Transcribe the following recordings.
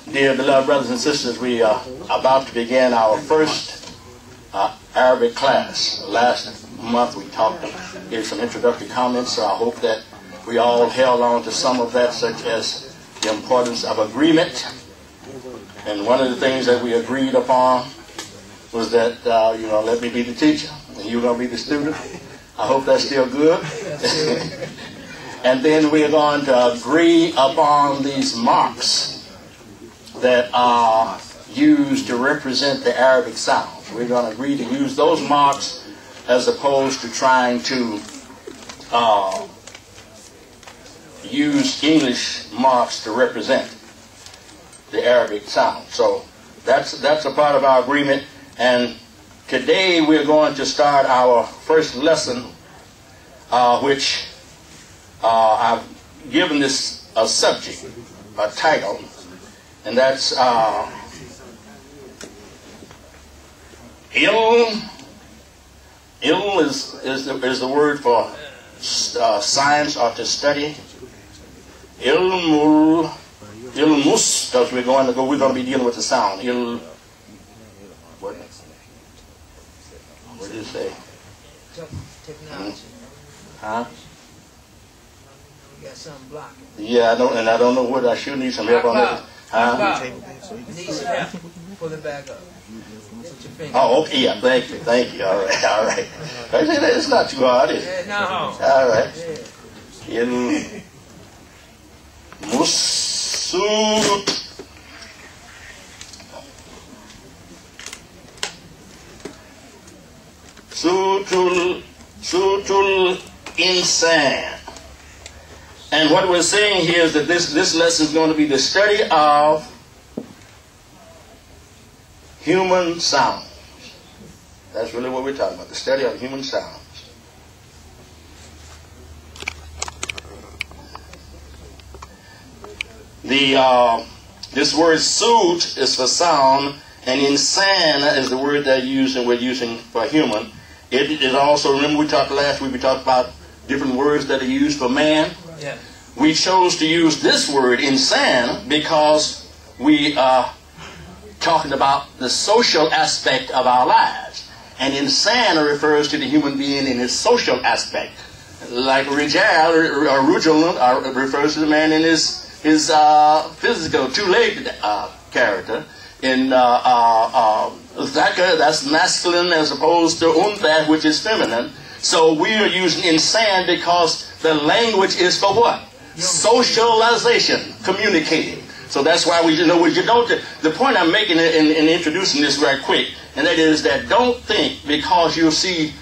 Dear beloved brothers and sisters, we are about to begin our first Arabic class. Last month we gave some introductory comments, so I hope that we all held on to some of that, such as the importance of agreement. And one of the things that we agreed upon was that, let me be the teacher and you're going to be the student. I hope that's still good. And then we're going to agree upon these marks that are used to represent the Arabic sounds. We're going to agree to use those marks as opposed to trying to use English marks to represent the Arabic sound. So that's a part of our agreement. And today we're going to start our first lesson, which I've given this a subject, a title, and that's ilm. Ilm is the word for science or to study. Llmul-Ishtaqaaq, because we're going to be dealing with the sound. What did it say? Technology. Huh? You got something blocking. Yeah, I don't know what I should need some help on that. Huh? Need some help. Pull it back up. Put your finger. Oh, okay, yeah, thank you. All right. It's not too hard, is it? No. All right. Sutul insan. And what we're saying here is that this lesson is going to be the study of human sounds. That's really what we're talking about, the study of human sounds. This word sut is for sound, and insan is the word that we're using for human. It is also, remember we talked last week, we talked about different words that are used for man. Yeah. We chose to use this word, insan, because we are talking about the social aspect of our lives. And insan refers to the human being in his social aspect. Like rijal or rujul refers to the man in his physical, two-legged character. In Zakar, that's masculine as opposed to untha, which is feminine. So we are using insan because the language is for what? Socialization, communicating. So that's why the point I'm making in introducing this right quick, and that is that don't think because you see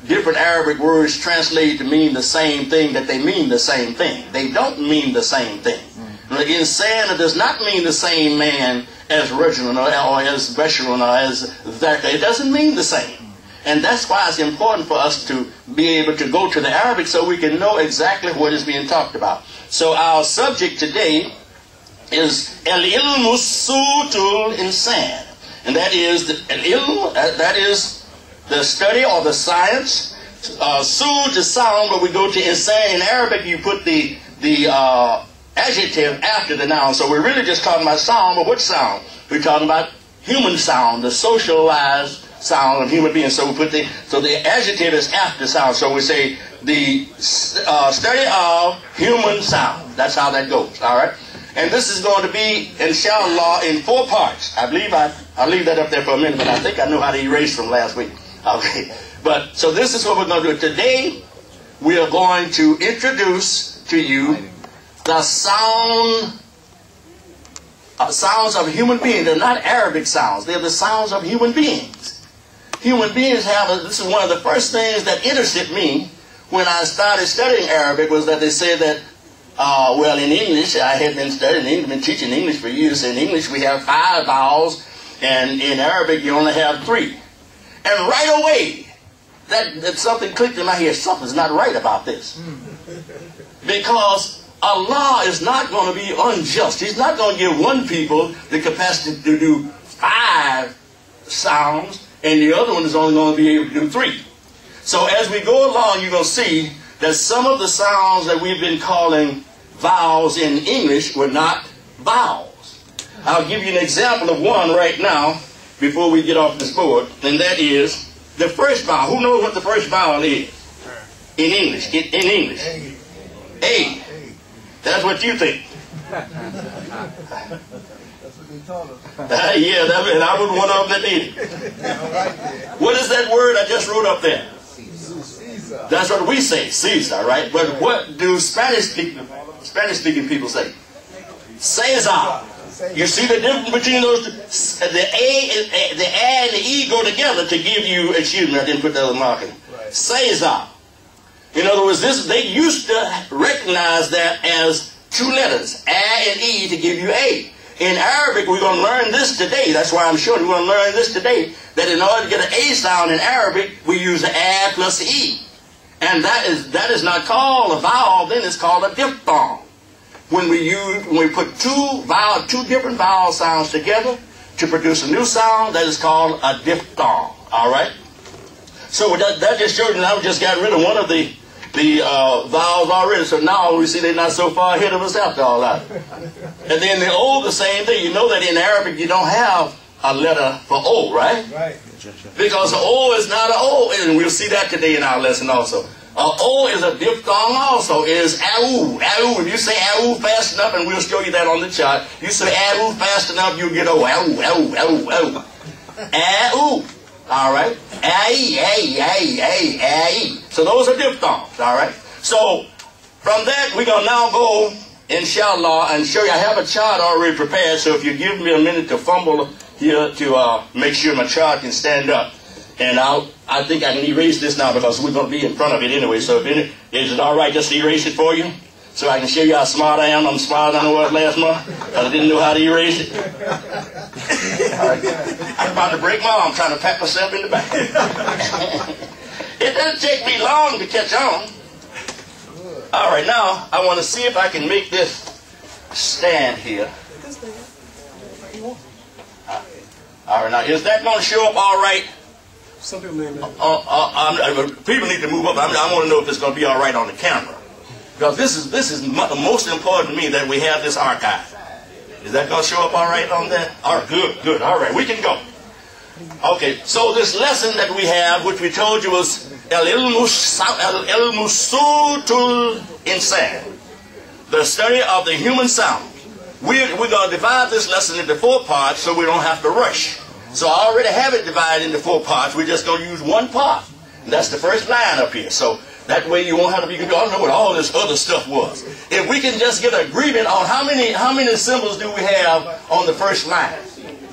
different Arabic words translated to mean the same thing that they mean the same thing. They don't mean the same thing. Insan does not mean the same man as Rajulun or as Basharun or as Zakar. It doesn't mean the same. And that's why it's important for us to be able to go to the Arabic so we can know exactly what is being talked about. So our subject today is al-ilmu sutul insan. And that is that is the study or the science. Sut is sound, but we go to insan. In Arabic you put the adjective after the noun. So we're really just talking about sound, but what sound? We're talking about human sound, the socialized sound of human beings. So we put the adjective is after sound. So we say the study of human sound. That's how that goes. All right. And this is going to be, inshallah, in 4 parts. I believe I'll leave that up there for a minute, but I think I know how to erase from last week. Okay. But so this is what we're going to do today. We are going to introduce to you the sounds of human beings. They're not Arabic sounds. They're the sounds of human beings. Human beings this is one of the first things that interested me when I started studying Arabic, was that they said that, in English, I had been studying English, been teaching English for years. In English we have 5 vowels, and in Arabic you only have 3. And right away, that something clicked in my head. Something's not right about this. Because Allah is not going to be unjust. He's not going to give one people the capacity to do 5 sounds, and the other one is only going to be able to do 3. So as we go along, you're going to see that some of the sounds that we've been calling vowels in English were not vowels. I'll give you an example of one right now before we get off this board, and that is the first vowel. Who knows what the first vowel is in English? In English, A. That's what you think. That's what they told us. Yeah, and I was one of them that did it. What is that word I just wrote up there? Caesar. That's what we say, Caesar, right? But what do Spanish-speaking people say? Caesar. You see the difference between those two? The A and the E go together to give you, excuse me, I didn't put that on marking. Caesar. In other words, they used to recognize that as two letters, A and E, to give you A. In Arabic, we're going to learn this today. That's why I'm showing you. We're going to learn this today, that in order to get an A sound in Arabic, we use the A plus the E. And that is not called a vowel, then it's called a diphthong. When we put two different vowel sounds together to produce a new sound, that is called a diphthong. All right? So that just showed you that we just got rid of one of the vowels already. So now we see they're not so far ahead of us after all that. And then the O, the same thing. You know that in Arabic you don't have a letter for O, right? Right. Because the O is not an O, and we'll see that today in our lesson also. O is a diphthong also, is AU. AU. If you say AU fast enough, and we'll show you that on the chart, you say AU fast enough, you'll get O. AU, AU, AU, AU. AU. All right? A-E. So those are diphthongs, all right? So from that, we're going to now go, inshallah, and show you. I have a chart already prepared, so if you give me a minute to fumble here to make sure my chart can stand up. And I think I can erase this now because we're going to be in front of it anyway. So is it all right just to erase it for you? So I can show you how smart I am. I'm smarter than I was last month because I didn't know how to erase it. I'm about to break my arm trying to pat myself in the back. It doesn't take me long to catch on. All right, now I want to see if I can make this stand here. All right, now is that going to show up all right? People need to move up. I want to know if it's going to be all right on the camera. Because this is most important to me that we have this archive. Is that going to show up all right on that? All right, good. All right, we can go. Okay, so this lesson that we have, which we told you was llmul-Ishtaqaaq, the study of the human sound. We're going to divide this lesson into 4 parts so we don't have to rush. So I already have it divided into 4 parts. We're just going to use one part. And that's the first line up here. So that way you won't have to be confused. I don't know what all this other stuff was. If we can just get an agreement on how many symbols do we have on the first line.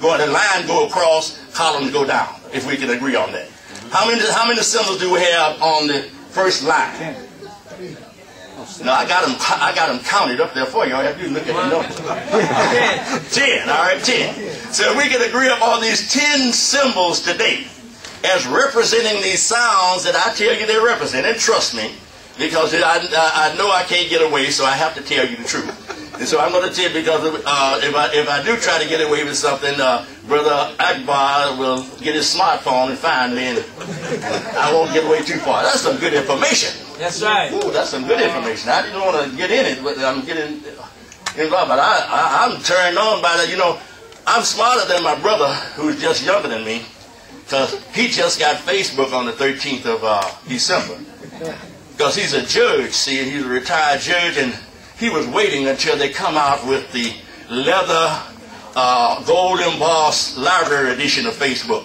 The line go across, columns go down, if we can agree on that. How many symbols do we have on the first line? No, I got them counted up there for you. All you have to do is look at the numbers. 10, all right, 10. So we can agree upon these 10 symbols today as representing these sounds that I tell you they represent. And trust me, because I know I can't get away, so I have to tell you the truth. And so I'm going to tell you, because if I do try to get away with something, Brother Akbar will get his smartphone and find me, and I won't get away too far. That's some good information. That's right. Ooh, that's some good information. I didn't want to get in it, but I'm getting involved. But I'm turned on by that. You know, I'm smarter than my brother, who's just younger than me, because he just got Facebook on the 13th of December. Because he's a judge, see, he's a retired judge, and he was waiting until they come out with the leather gold embossed library edition of Facebook.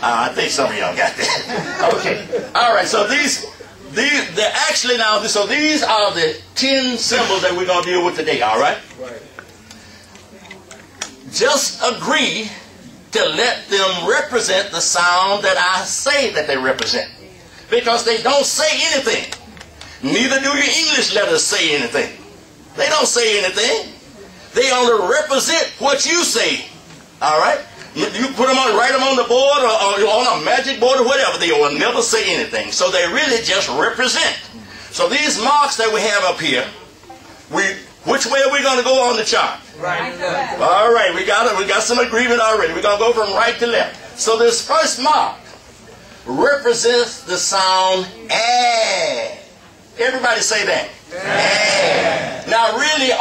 I think some of y'all got that. Okay. All right. So these are the 10 symbols that we're going to deal with today. All right. Just agree to let them represent the sound that I say that they represent, because they don't say anything. Neither do your English letters say anything. They don't say anything. They only represent what you say. All right? You put them on, write them on the board or on a magic board or whatever. They will never say anything. So they really just represent. So these marks that we have up here, which way are we going to go on the chart? Right to left. All right, we got some agreement already. We're going to go from right to left. So this first mark represents the sound A. Everybody say that. A. Now really